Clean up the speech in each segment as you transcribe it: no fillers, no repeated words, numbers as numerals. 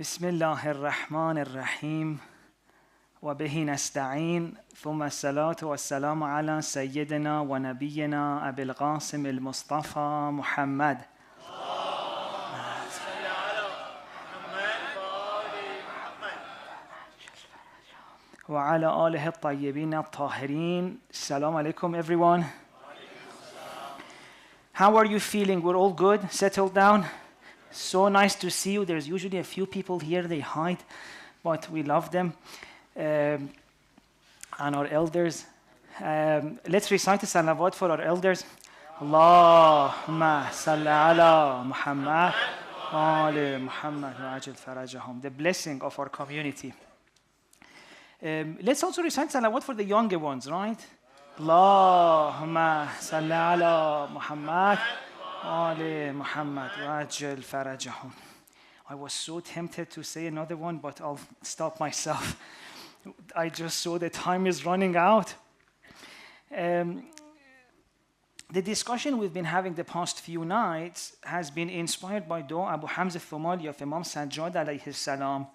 بسم الله الرحمن الرحيم وبه نستعين ثم الصلاة والسلام على سيدنا ونبينا أبي القاسم المصطفى محمد وعلى آله الطيبين الطاهرين. Assalamu alaikum everyone. How are you feeling? We're all good? Settled down? So nice to see you. There's usually a few people here, they hide, but we love them. And our elders. Let's recite the salawat for our elders. Allahumma salli ala Muhammad wa ali Muhammad wa ajil farajahum. The blessing of our community. Let's also recite salawat for the younger ones, right? Allahumma salli ala Muhammad Ali Muhammad Rajal Farajahum. I was so tempted to say another one, but I'll stop myself. I just saw the time is running out. The discussion we've been having the past few nights has been inspired by Dua Abu Hamza Thumali of Imam Sajjad alayhi salam.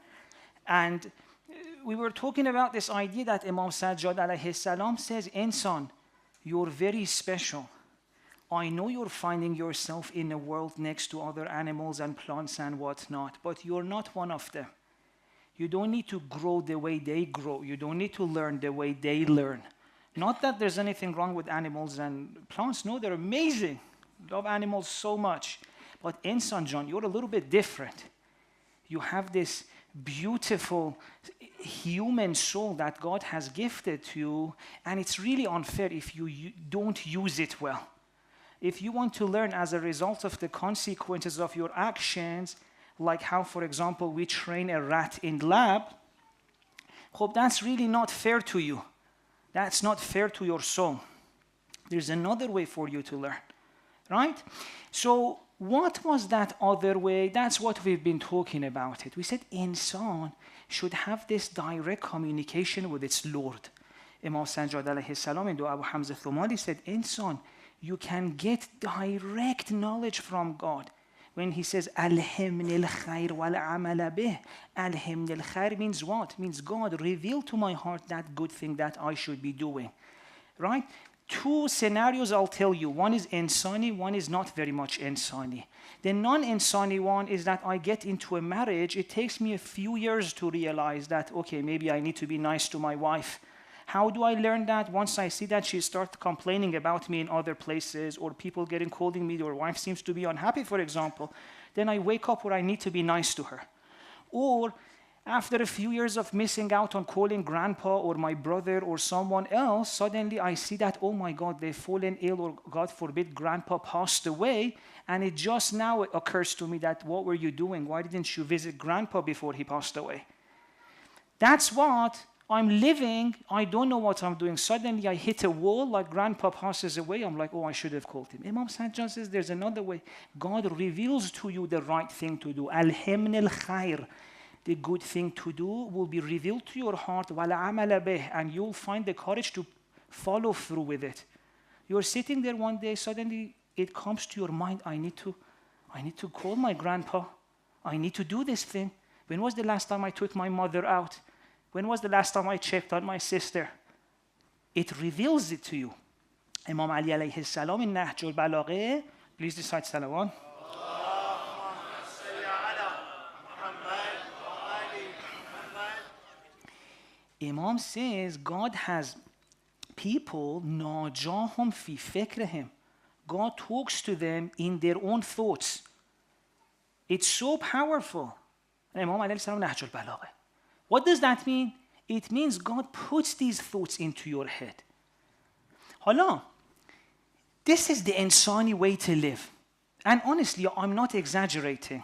And we were talking about this idea that Imam Sajjad alayhi salam says, Insan, you're very special. I know you're finding yourself in a world next to other animals and plants and whatnot, but you're not one of them. You don't need to grow the way they grow. You don't need to learn the way they learn. Not that there's anything wrong with animals and plants. No, they're amazing. Love animals so much. But Insan John, you're a little bit different. You have this beautiful human soul that God has gifted to you, and it's really unfair if you don't use it well. If you want to learn as a result of the consequences of your actions, like how, for example, we train a rat in the lab, that's really not fair to you. That's not fair to your soul. There's another way for you to learn, right? So what was that other way? That's what we've been talking about it. We said insan should have this direct communication with its Lord. Imam Sajjad alayhi salam in Dua Abu Hamza Thumali said, insan, you can get direct knowledge from God. When he says, Alhimni al-khair wal-amala bih. Alhimni al-khair means what? Means God, reveal to my heart that good thing that I should be doing. Right? Two scenarios I'll tell you. One is insani, one is not very much insani. The non-insani one is that I get into a marriage, it takes me a few years to realize that, okay, maybe I need to be nice to my wife. How do I learn that? Once I see that she starts complaining about me in other places, or people getting calling me, or wife seems to be unhappy, for example, then I wake up where I need to be nice to her. Or after a few years of missing out on calling grandpa or my brother or someone else, suddenly I see that, oh my God, they've fallen ill, or God forbid, grandpa passed away, and it just now occurs to me that, what were you doing? Why didn't you visit grandpa before he passed away? That's what I'm living, I don't know what I'm doing. Suddenly I hit a wall, like grandpa passes away. I'm like, oh, I should have called him. Imam Sajjad says there's another way. God reveals to you the right thing to do. Alhimni al-khair. The good thing to do will be revealed to your heart. Wala amala bih. And you'll find the courage to follow through with it. You're sitting there one day, suddenly it comes to your mind, I need to call my grandpa. I need to do this thing. When was the last time I took my mother out? When was the last time I checked on my sister? It reveals it to you. Imam Ali alayhi salam in Nahjul Balagha, please recite salawat. Imam says God has people, najahum fi fikrihim. God talks to them in their own thoughts. It's so powerful. Imam alayhi salam Nahjul Balagha. What does that mean? It means God puts these thoughts into your head. Hala, this is the insani way to live. And honestly, I'm not exaggerating.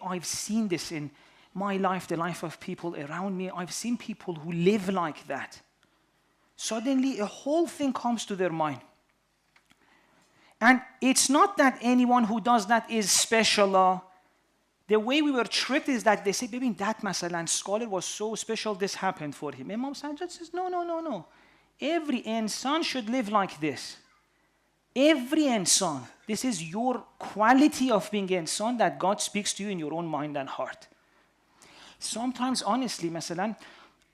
I've seen this in my life, the life of people around me. I've seen people who live like that. Suddenly, a whole thing comes to their mind. And it's not that anyone who does that is special. The way we were tricked is that they say, baby, that masalan scholar was so special, this happened for him. Imam Sajjad says, no. Every insan should live like this. Every insan. This is your quality of being insan that God speaks to you in your own mind and heart. sometimes, honestly, مثلا,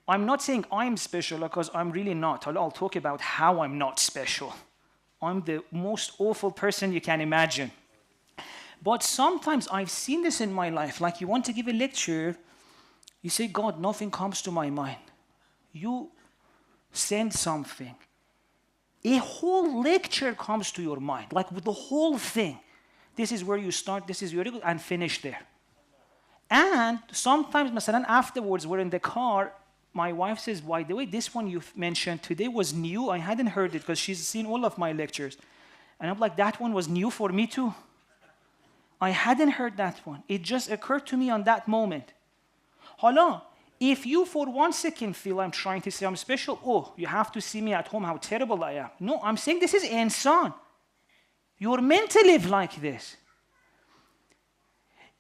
I'm not saying I'm special because I'm really not. I'll talk about how I'm not special. I'm the most awful person you can imagine. But sometimes I've seen this in my life. Like you want to give a lecture, you say, God, nothing comes to my mind. You send something. A whole lecture comes to your mind, like with the whole thing. This is where you start, this is where you go, and finish there. And sometimes, مثلا, afterwards, we're in the car, my wife says, by the way, this one you mentioned today was new. I hadn't heard it because she's seen all of my lectures. And I'm like, that one was new for me too. I hadn't heard that one. It just occurred to me on that moment. Hala, if you for 1 second feel I'm trying to say I'm special, oh, you have to see me at home, how terrible I am. No, I'm saying this is insan. You're meant to live like this.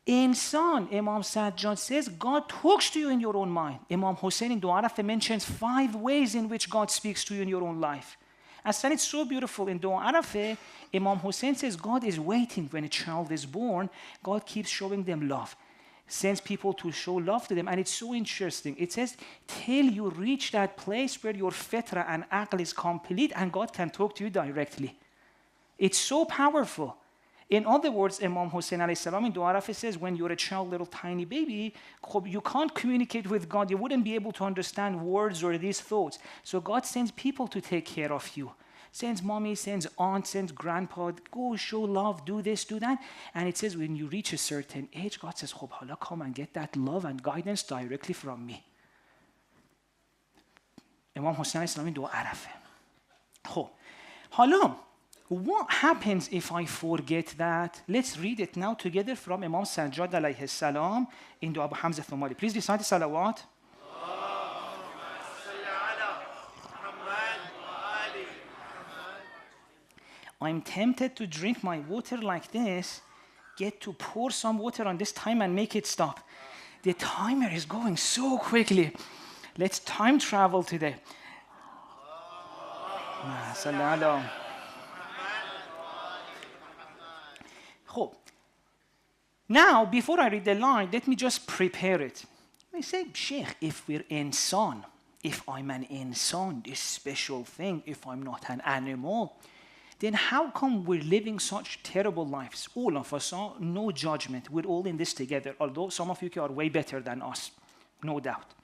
Insan, Imam Sajjad says, God talks to you in your own mind. Imam Hussein in Dua Arafah mentions 5 ways in which God speaks to you in your own life. And then it's so beautiful in Dua Arafah, Imam Hussein says, God is waiting when a child is born. God keeps showing them love. Sends people to show love to them. And it's so interesting. It says, till you reach that place where your fitra and aql is complete and God can talk to you directly. It's so powerful. In other words, Imam Hussein alayhi salam in Dua Arafah says, when you're a child, little tiny baby, you can't communicate with God. You wouldn't be able to understand words or these thoughts. So God sends people to take care of you. Sends mommy, sends aunt, sends grandpa, go show love, do this, do that. And it says when you reach a certain age, God says, Khob, hala, come and get that love and guidance directly from me. Imam Hussein alayhi salam in Dua Arafah. Khob, hala, what happens if I forget that? Let's read it now together from Imam Sajjad alayhi salam in Dua Abu Hamza Thumali. Please recite the salawat. I'm tempted to drink my water like this, get to pour some water on this time and make it stop. The timer is going so quickly. Let's time travel today. Now, before I read the line, let me just prepare it. I say, Sheikh, if we're insan, if I'm an insan, this special thing, if I'm not an animal, then how come we're living such terrible lives? All of us are, no judgment. We're all in this together, although some of you are way better than us, no doubt.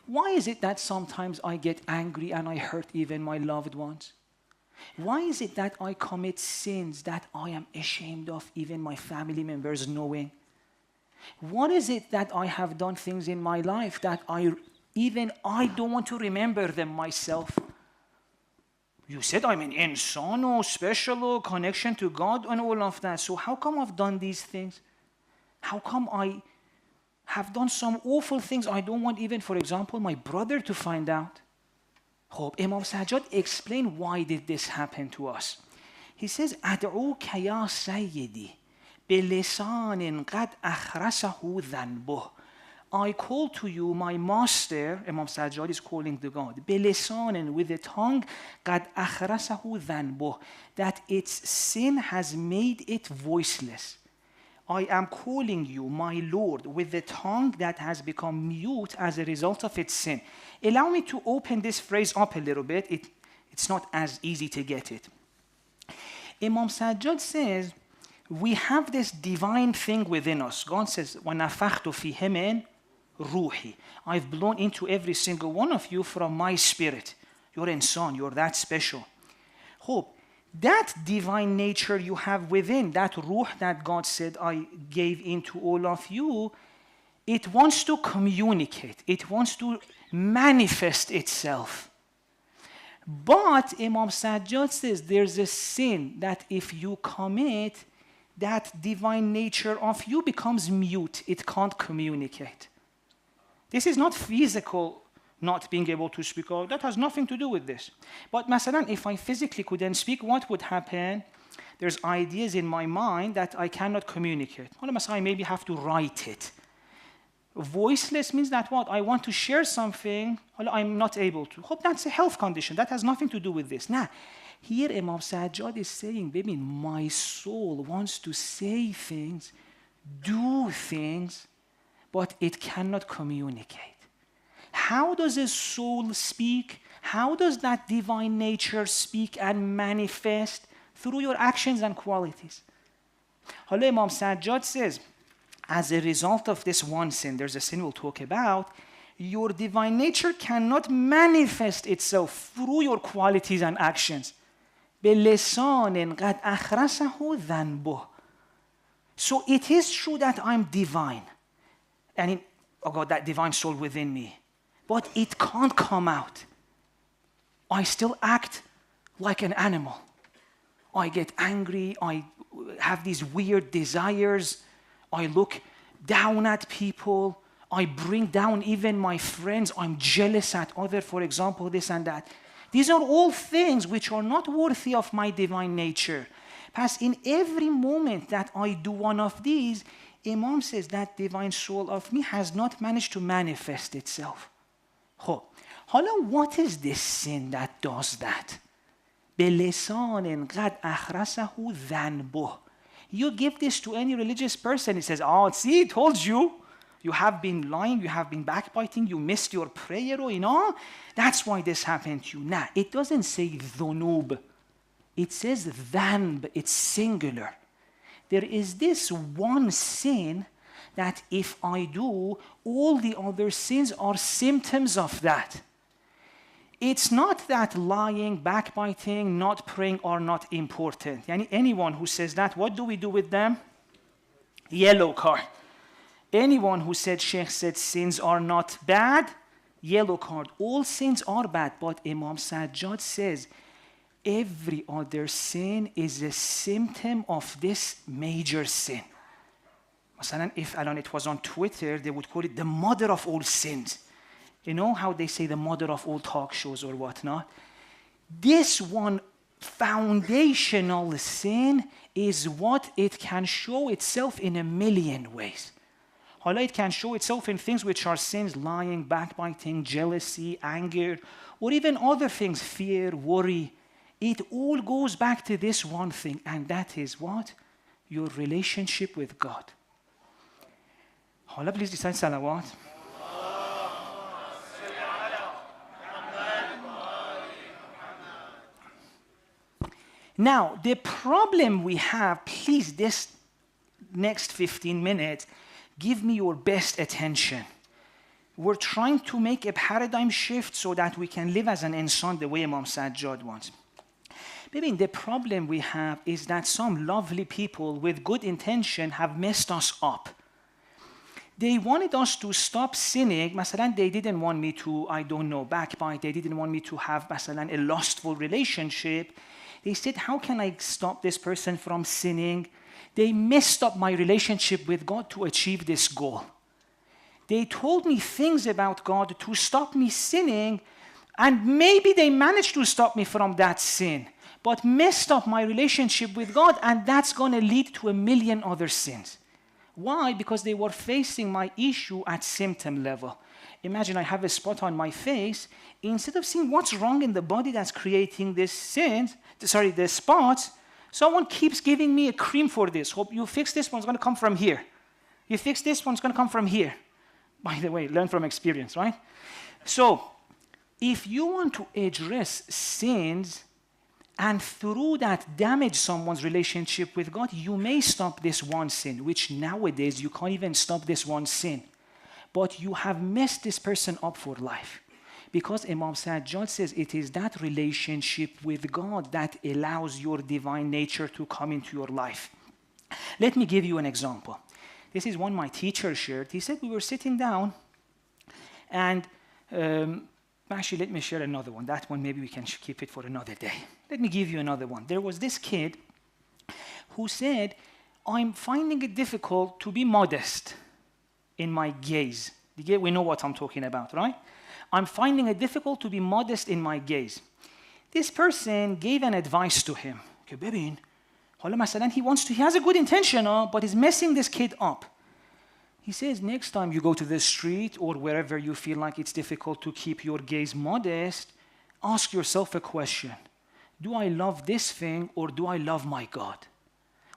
Why is it that sometimes I get angry and I hurt even my loved ones? Why is it that I commit sins that I am ashamed of, even my family members knowing? What is it that I have done things in my life that I don't want to remember them myself? You said I'm an insan or special connection to God and all of that. So how come I've done these things? How come I have done some awful things I don't want even, for example, my brother to find out? Imam Sajjad explained why did this happen to us. He says, أدعوك يا سيدي بلسان قد أخرسه ذنبه. I call to you, my master, Imam Sajjad is calling the God, بلسان, with a tongue, قد أخرسه ذنبه, that its sin has made it voiceless. I am calling you, my Lord, with the tongue that has become mute as a result of its sin. Allow me to open this phrase up a little bit. It's not as easy to get it. Imam Sajjad says, we have this divine thing within us. God says, وَنَفَخْتُ فِيهِ مِنْ ruhi. I've blown into every single one of you from my spirit. You're insan, you're that special. Hope. That divine nature you have within, that ruh that God said I gave into all of you, it wants to communicate. It wants to manifest itself. But Imam Sajjad says there's a sin that if you commit, that divine nature of you becomes mute. It can't communicate. This is not physical not being able to speak. That has nothing to do with this. But masalan, if I physically couldn't speak, what would happen? There's ideas in my mind that I cannot communicate. I maybe have to write it. Voiceless means that what? I want to share something, I'm not able to. Hope that's a health condition. That has nothing to do with this. Now, here Imam Sajjad is saying, baby, my soul wants to say things, do things, but it cannot communicate. How does a soul speak? How does that divine nature speak and manifest? Through your actions and qualities. حالا Imam Sajjad says, as a result of this one sin, there's a sin we'll talk about, your divine nature cannot manifest itself through your qualities and actions. بِلِسَانٍ قَدْ أَخْرَسَهُ ذَنْبُهُ. So it is true that I'm divine. And oh God, that divine soul within me. But it can't come out. I still act like an animal. I get angry. I have these weird desires. I look down at people. I bring down even my friends. I'm jealous at others, for example, this and that. These are all things which are not worthy of my divine nature. Because in every moment that I do one of these, Imam says that divine soul of me has not managed to manifest itself. حالا what is this sin that does that? بِلِسَانٍ قَدْ أَخْرَسَهُ ذَنْبُهُ. You give this to any religious person, he says, oh, see, told you. You have been lying, you have been backbiting, you missed your prayer, that's why this happened to you. Nah, it doesn't say dhunub. It says dhanb, it's singular. There is this one sin that if I do, all the other sins are symptoms of that. It's not that lying, backbiting, not praying are not important. Anyone who says that, what do we do with them? Yellow card. Anyone who said, Sheikh said sins are not bad, yellow card. All sins are bad, but Imam Sajjad says every other sin is a symptom of this major sin. Masalan, if it was on Twitter, they would call it the mother of all sins. You know how they say the mother of all talk shows or whatnot? This one foundational sin is what it can show itself in a million ways. Although it can show itself in things which are sins, lying, backbiting, jealousy, anger, or even other things, fear, worry. It all goes back to this one thing, and that is what? Your relationship with God. حالا please recite salawat. Now, the problem we have, please, this next 15 minutes, give me your best attention. We're trying to make a paradigm shift so that we can live as an insan the way Imam Sajjad wants. Maybe the problem we have is that some lovely people with good intention have messed us up. They wanted us to stop sinning. Masalan, they didn't want me to, backbite. They didn't want me to have, masalan, a lustful relationship. They said, how can I stop this person from sinning? They messed up my relationship with God to achieve this goal. They told me things about God to stop me sinning, and maybe they managed to stop me from that sin, but messed up my relationship with God, and that's going to lead to a million other sins. Why? Because they were facing my issue at symptom level. Imagine I have a spot on my face. Instead of seeing what's wrong in the body that's creating this the spots, someone keeps giving me a cream for this. Hope you fix this one's going to come from here. You fix this one's going to come from here. By the way, learn from experience, right? So, if you want to address sins and through that damage someone's relationship with God, you may stop this one sin, which nowadays you can't even stop this one sin. But you have messed this person up for life. Because Imam Sajjad says it is that relationship with God that allows your divine nature to come into your life. Let me give you an example. This is one my teacher shared. He said we were sitting down, and actually let me share another one. That one maybe we can keep it for another day. Let me give you another one. There was this kid who said, I'm finding it difficult to be modest in my gaze. We know what I'm talking about, right? I'm finding it difficult to be modest in my gaze. This person gave an advice to him. Okay, ببین, حالا مثلا he has a good intention, but he's messing this kid up. He says, next time you go to the street or wherever you feel like it's difficult to keep your gaze modest, ask yourself a question. Do I love this thing or do I love my God?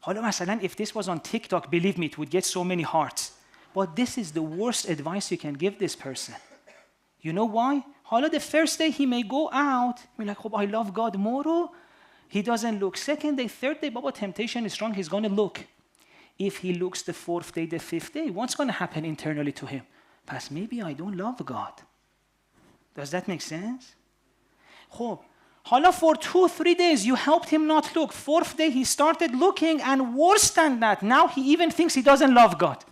حالا مثلا if this was on TikTok, believe me, it would get so many hearts. But this is the worst advice you can give this person. You know why? حالا the first day he may go out, we're like, oh, I love God more. He doesn't look. Second day, third day, Baba, temptation is strong, he's going to look. If he looks the fourth day, the fifth day, what's going to happen internally to him? Pas, maybe I don't love God. Does that make sense? خب حالا for 2-3 days you helped him not look. Fourth day he started looking, and worse than that, now he even thinks he doesn't love God.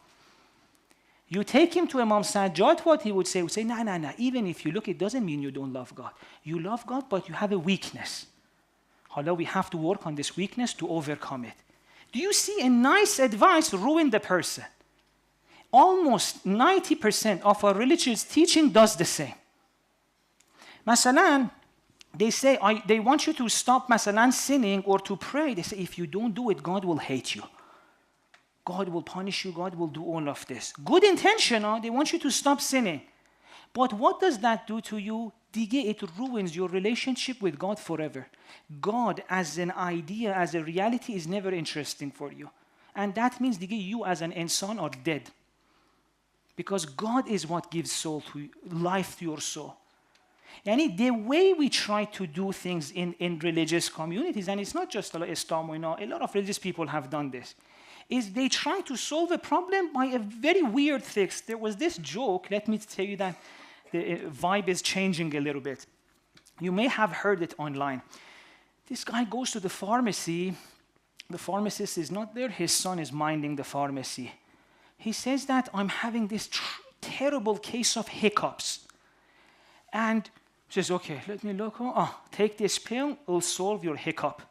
You take him to Imam Sajjad, what he would say? He would say, no, even if you look, it doesn't mean you don't love God. You love God, but you have a weakness. حالا we have to work on this weakness to overcome it. Do you see a nice advice ruin the person? Almost 90% of our religious teaching does the same. Masalan, they say, they want you to stop masalan sinning or to pray. They say, if you don't do it, God will hate you. God will punish you. God will do all of this. Good intention, they want you to stop sinning. But what does that do to you? It ruins your relationship with God forever. God as an idea, as a reality, is never interesting for you. And that means you as an insan are dead. Because God is what gives soul to life to your soul. And the way we try to do things in religious communities, and it's not just Islam, a lot of religious people have done this, is they try to solve a problem by a very weird fix. There was this joke, let me tell you that the vibe is changing a little bit. You may have heard it online. This guy goes to the pharmacy. The pharmacist is not there. His son is minding the pharmacy. He says that I'm having this terrible case of hiccups. And he says, okay, let me look. Take this pill, it'll solve your hiccup.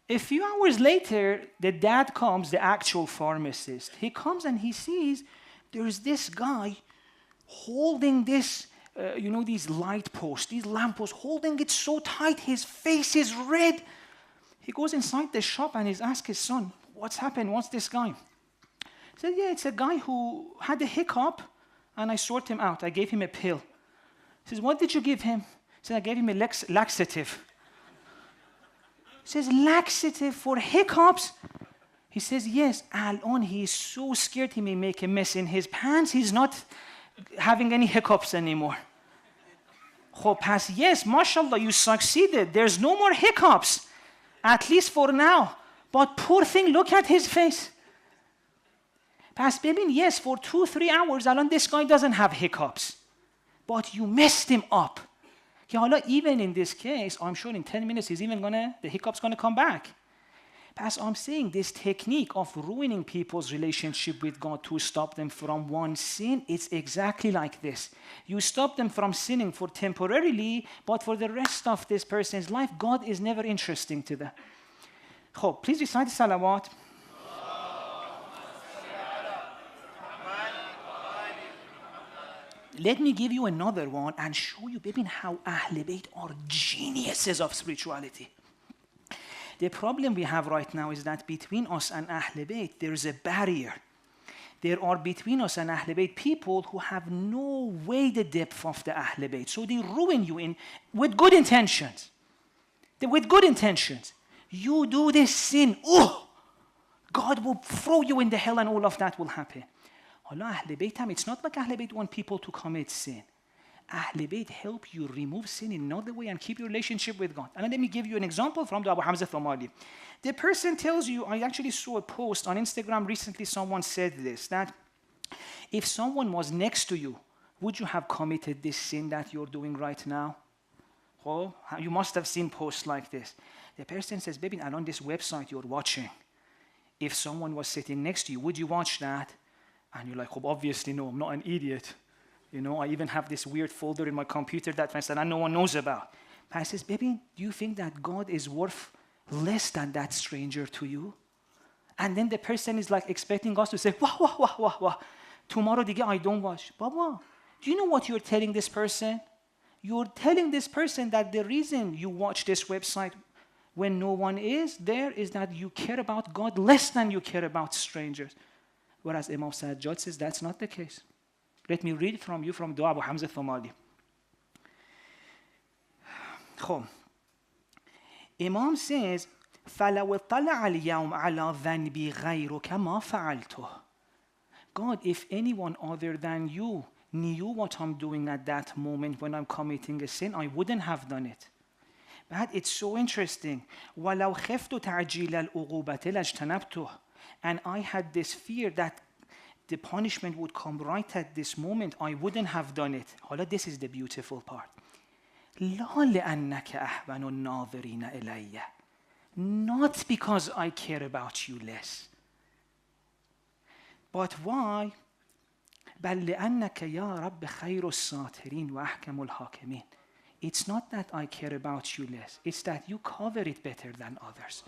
A few hours later, the dad comes, the actual pharmacist. He comes and he sees there's this guy holding this, these light posts, these lamp posts, holding it so tight, his face is red. He goes inside the shop and he's asked his son, what's happened? What's this guy? He said, yeah, it's a guy who had a hiccup and I sorted him out. I gave him a pill. He says, what did you give him? He said, I gave him a laxative. He says, laxative for hiccups? He says, yes. Al-on, he is so scared he may make a mess in his pants. He's not having any hiccups anymore. Yes, mashallah, you succeeded. There's no more hiccups, at least for now. But poor thing, look at his face. Yes, for 2-3 hours, Alon, this guy doesn't have hiccups. But you messed him up. Even in this case, I'm sure in 10 minutes, the hiccup's gonna come back. I'm saying this technique of ruining people's relationship with God to stop them from one sin, it's exactly like this. You stop them from sinning for temporarily, but for the rest of this person's life, God is never interesting to them. Please recite the salawat. Let me give you another one and show you, how Ahl Bayt are geniuses of spirituality. The problem we have right now is that between us and Ahl Bayt, there is a barrier. There are between us and Ahl Bayt people who have no way the depth of the Ahl Bayt. So they ruin you with good intentions. With good intentions. You do this sin, God will throw you in the hell and all of that will happen. Allah, Ahl Bayt, it's not like Ahl Bayt want people to commit sin. Ahl Bayt help you remove sin in another way and keep your relationship with God. And let me give you an example from the Abu Hamza Thomali. The person tells you, I actually saw a post on Instagram recently, someone said this, that if someone was next to you, would you have committed this sin that you're doing right now? You must have seen posts like this. The person says, on this website you're watching, if someone was sitting next to you, would you watch that? And you're like, obviously no, I'm not an idiot. I even have this weird folder in my computer that no one knows about. I says, do you think that God is worth less than that stranger to you? And then the person is like expecting us to say, wah. Tomorrow I don't watch. Baba, do you know what you're telling this person? You're telling this person that the reason you watch this website when no one is there is that you care about God less than you care about strangers. Whereas Imam Sajjad says that's not the case. Let me read from you from Dua Abu Hamza Thomali. Imam says, فَلَوْ اطَّلَعَ الْيَوْمَ عَلَى ذَنْبِي غَيْرُكَ مَا فَعَلْتُهُ God, if anyone other than you knew what I'm doing at that moment when I'm committing a sin, I wouldn't have done it. But it's so interesting. وَلَوْ خِفْتُ تَعْجِيلَ الْعُقُوبَةِ لَاجْتَنَبْتُهُ. And I had this fear that the punishment would come right at this moment. I wouldn't have done it. Hold on, this is the beautiful part. لَا لِأَنَّكَ أَحْوَنُ النَّاظِرِينَ إِلَيَّ. Not because I care about you less. But why? بَلْ لِأَنَّكَ يَا رَبِّ خَيْرُ السَّاتِرِينَ وَأَحْكَمُ الْحَاكِمِينَ. It's not that I care about you less. It's that you cover it better than others.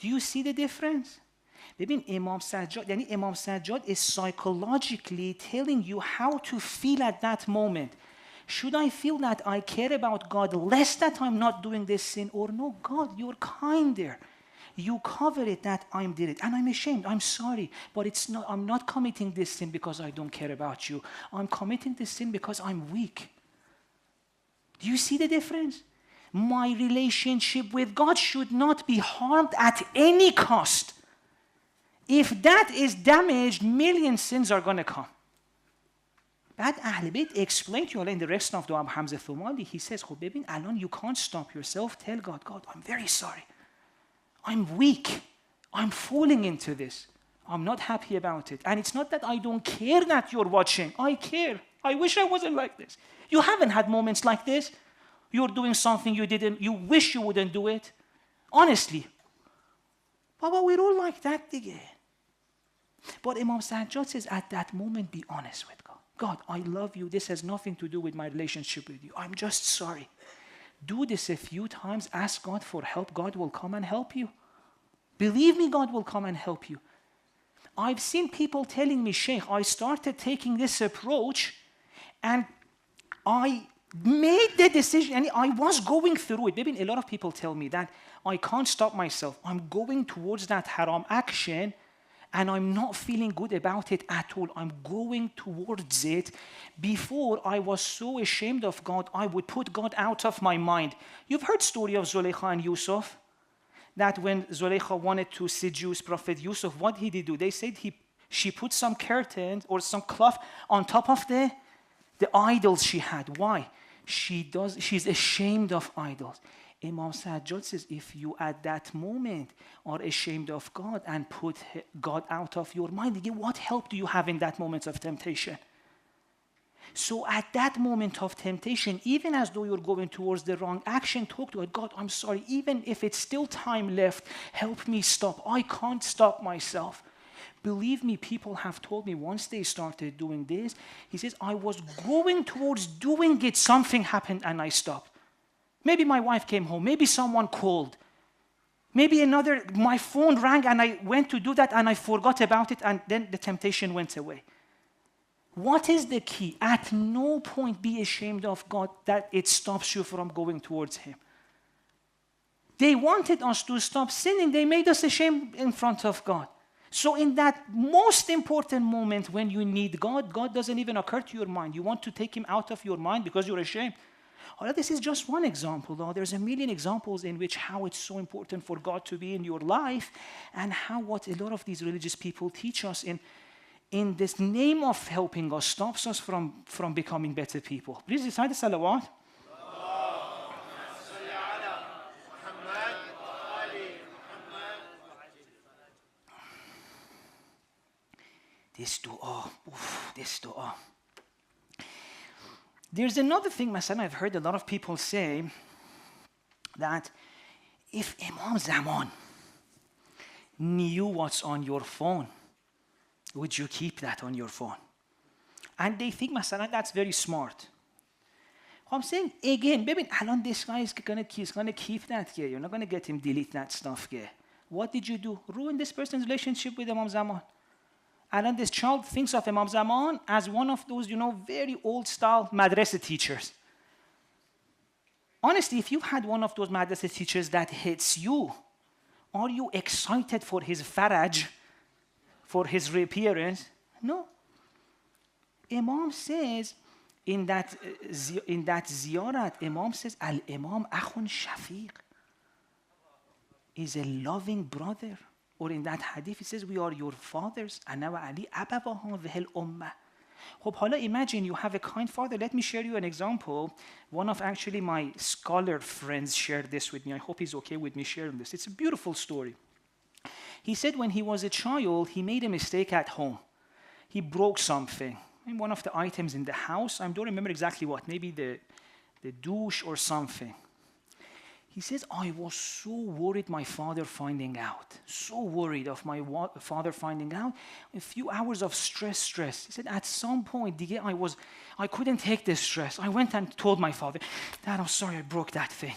Do you see the difference? ببین امام سجاد یعنی امام سجاد is psychologically telling you how to feel at that moment. Should I feel that I care about God less that I'm not doing this sin, or no, God, you're kinder. You cover it that I did it. And I'm ashamed. I'm sorry. But I'm not committing this sin because I don't care about you. I'm committing this sin because I'm weak. Do you see the difference? My relationship with God should not be harmed at any cost. If that is damaged, million sins are going to come. بعد اهل بیت explain to you in the rest of Abu Hamza Thumali, he says, خب ببین الان you can't stop yourself. Tell God, God, I'm very sorry. I'm weak. I'm falling into this. I'm not happy about it. And it's not that I don't care that you're watching. I care. I wish I wasn't like this. You haven't had moments like this. You're doing something you wish you wouldn't do it. Honestly. Baba, we're all like that again. But Imam Sajjad says, at that moment, be honest with God. God, I love you. This has nothing to do with my relationship with you. I'm just sorry. Do this a few times. Ask God for help. God will come and help you. Believe me, God will come and help you. I've seen people telling me, Sheikh, I started taking this approach and I made the decision, and I was going through it. Maybe a lot of people tell me that I can't stop myself. I'm going towards that haram action and I'm not feeling good about it at all. I'm going towards it. Before, I was so ashamed of God, I would put God out of my mind. You've heard the story of Zulaykha and Yusuf? That when Zulaykha wanted to seduce Prophet Yusuf, what did he do? They said she put some curtains or some cloth on top of the idols she had. Why? She's ashamed of idols. Imam Sajjad says, if you at that moment are ashamed of God and put God out of your mind, again, what help do you have in that moment of temptation? So at that moment of temptation, even as though you're going towards the wrong action, talk to God. God, I'm sorry. Even if it's still time left, help me stop. I can't stop myself. Believe me, people have told me once they started doing this, he says, I was going towards doing it, something happened and I stopped. Maybe my wife came home, maybe someone called, maybe my phone rang and I went to do that and I forgot about it and then the temptation went away. What is the key? At no point be ashamed of God that it stops you from going towards Him. They wanted us to stop sinning. They made us ashamed in front of God. So in that most important moment when you need God, God doesn't even occur to your mind. You want to take Him out of your mind because you're ashamed. All right, this is just one example, though. There's a million examples in which how it's so important for God to be in your life and how what a lot of these religious people teach us in this name of helping us stops us from becoming better people. Please recite the salawat. This dua. There's another thing, Masan, I've heard a lot of people say that if Imam Zaman knew what's on your phone, would you keep that on your phone? And they think, Masalan, that's very smart. I'm saying, again, baby, this guy is going to keep that here. You're not going to get him delete that stuff here. What did you do? Ruin this person's relationship with Imam Zaman. And this child thinks of Imam Zaman as one of those, very old-style madrasa teachers. Honestly, if you had one of those madrasa teachers that hits you, are you excited for his faraj, for his reappearance? No. Imam says, in that ziyarat, Imam says, Al-Imam akhun shafiq, is a loving brother or in that hadith, it says, we are your fathers. أَنَا وَعَلِي أَبَوَاهُ ذِهِ الْأُمَّةِ. Imagine you have a kind father. Let me share you an example. One of actually my scholar friends shared this with me. I hope he's okay with me sharing this. It's a beautiful story. He said when he was a child, he made a mistake at home. He broke something. One of the items in the house, I don't remember exactly what, maybe the douche or something. He says, I was so worried my father finding out. So worried of my father finding out. A few hours of stress. He said, at some point, I couldn't take this stress. I went and told my father, Dad, I'm sorry I broke that thing.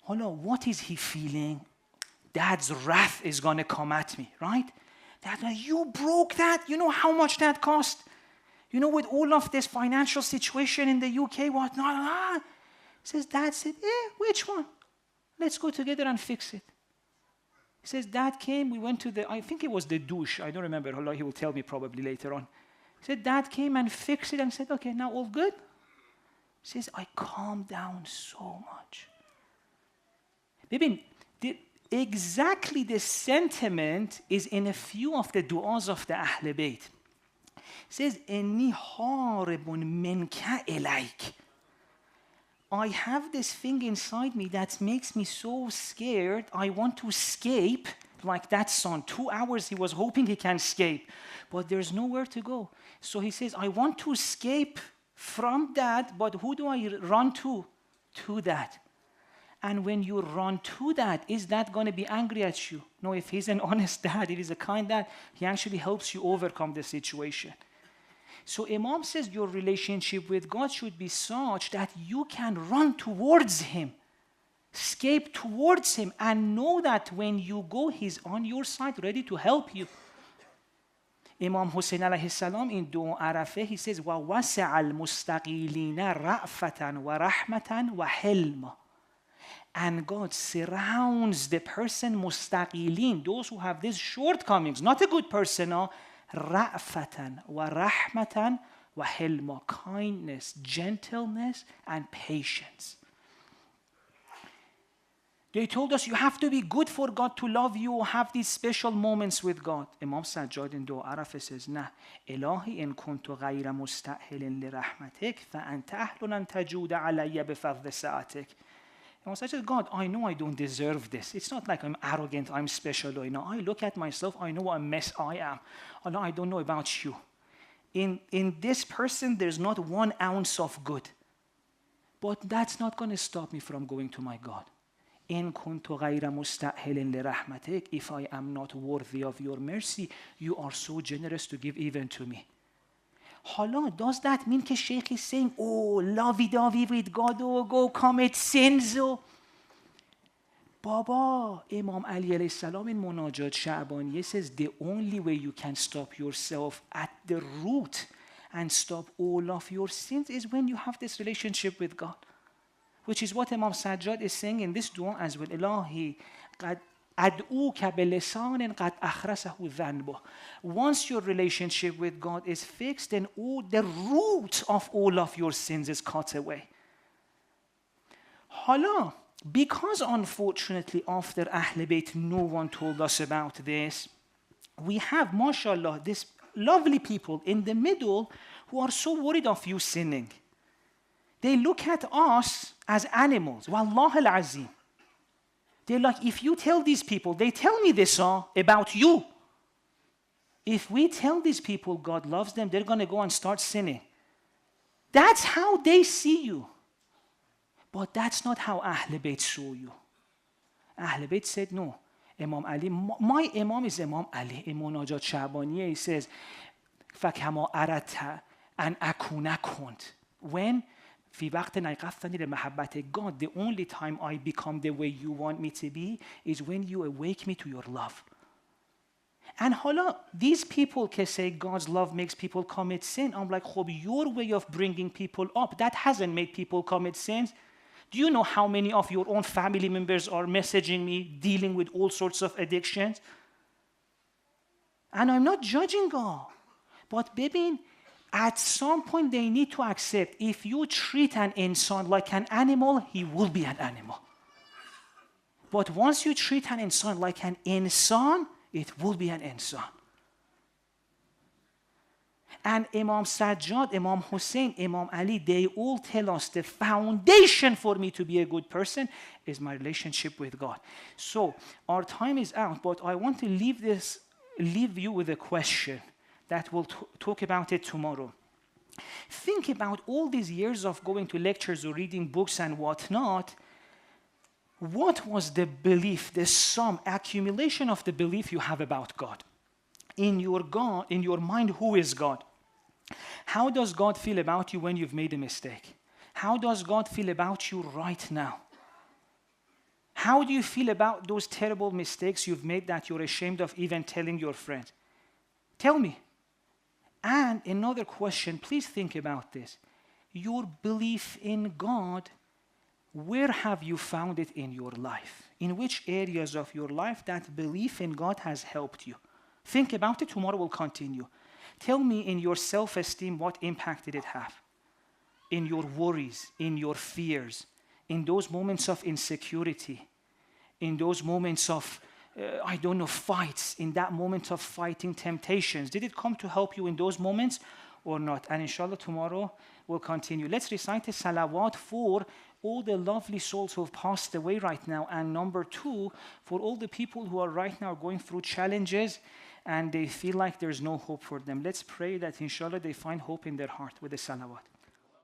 What is he feeling? Dad's wrath is going to come at me, right? Dad, you broke that? You know how much that cost? You know, with all of this financial situation in the UK, whatnot. He says, Dad said, which one? Let's go together and fix it. He says, Dad came, we went to I think it was the douche. I don't remember. Allah, he will tell me probably later on. He said, Dad came and fixed it and said, okay, now all good? He says, I calmed down so much. Exactly the sentiment is in a few of the du'as of the Ahl Bayt. It says, إِنِّي هَارِبٌ مِنْكَ إِلَيْكَ. I have this thing inside me that makes me so scared. I want to escape, like that son. 2 hours he was hoping he can escape, but there's nowhere to go. So he says, I want to escape from that, but who do I run to? To that. And when you run to that, is that going to be angry at you? No, if he's an honest dad, if he's a kind dad, he actually helps you overcome the situation. So Imam says your relationship with God should be such that you can run towards Him, escape towards Him, and know that when you go, He's on your side, ready to help you. Imam Hussein alayhi salam in Dua Arafah, he says, وَوَسَعَ الْمُسْتَقِيلِينَ رَأْفَةً وَرَحْمَةً وَحِلْمًا. And God surrounds the person mustaqilin, those who have these shortcomings, not a good person, ra'fatan wa rahmatan wa hilma, kindness, gentleness, and patience. They told us you have to be good for God to love you or have these special moments with God. Imam Sajjad in Dua Arafah says, nah, Ilahi in kuntu ghayra mustahilin li rahmatik fa anta ahlun an tajuda alayya bifadli sa'atik. And I said, God, I know I don't deserve this. It's not like I'm arrogant, I'm special. I look at myself, I know what a mess I am. Allah, I don't know about you. In this person, there's not 1 ounce of good. But that's not going to stop me from going to my God. In kuntu ghayra mustahilin li rahmatik, if I am not worthy of your mercy, you are so generous to give even to me. Hala, does that mean that Sheikh is saying, lovey-dovey with God, go commit sins? Baba, Imam Ali alayhi salam in Munajat Sha'baniyah says, the only way you can stop yourself at the root and stop all of your sins is when you have this relationship with God. Which is what Imam Sajjad is saying in this dua as well. Ilahi, qad ad'uka bilisanin qad akhrasahu dhanbuh. Once your relationship with God is fixed, then the root of all of your sins is cut away. Hala, because unfortunately after Ahl Bayt no one told us about this, we have, mashallah, these lovely people in the middle who are so worried of you sinning. They look at us as animals. Wallah al-azim. They're like, if you tell these people, they tell me this about you. If we tell these people God loves them, they're going to go and start sinning. That's how they see you. But that's not how Ahl Bayt saw you. Ahl Bayt said, no. Imam Ali, my Imam is Imam Ali. In Munajat Sha'baniyah, he says, فَكَمَا أَرَدْتَ أَنْ أَكُونَ كُنْتَ. When فی وقت نیقفتنی لمحبت God, the only time I become the way you want me to be is when you awake me to your love. And hala, these people can say God's love makes people commit sin. I'm like, khob, your way of bringing people up, that hasn't made people commit sins. Do you know how many of your own family members are messaging me, dealing with all sorts of addictions? And I'm not judging God. But bibin, at some point they need to accept, if you treat an insan like an animal, he will be an animal. But once you treat an insan like an insan, it will be an insan. And Imam Sajjad, Imam Hussein, Imam Ali, they all tell us the foundation for me to be a good person is my relationship with God. So our time is out, but I want to leave you with a question that we'll talk about it tomorrow. Think about all these years of going to lectures or reading books and whatnot. What was the belief, the sum, accumulation of the belief you have about God? In your mind, who is God? How does God feel about you when you've made a mistake? How does God feel about you right now? How do you feel about those terrible mistakes you've made that you're ashamed of even telling your friend? Tell me. And another question, please think about this. Your belief in God, where have you found it in your life? In which areas of your life that belief in God has helped you? Think about it. Tomorrow we'll continue. Tell me, in your self-esteem, what impact did it have? In your worries, in your fears, in those moments of insecurity, in those moments of, fights, in that moment of fighting temptations. Did it come to help you in those moments or not? And inshallah, tomorrow we'll continue. Let's recite a salawat for all the lovely souls who have passed away right now. And number 2, for all the people who are right now going through challenges and they feel like there's no hope for them. Let's pray that inshallah they find hope in their heart with the salawat.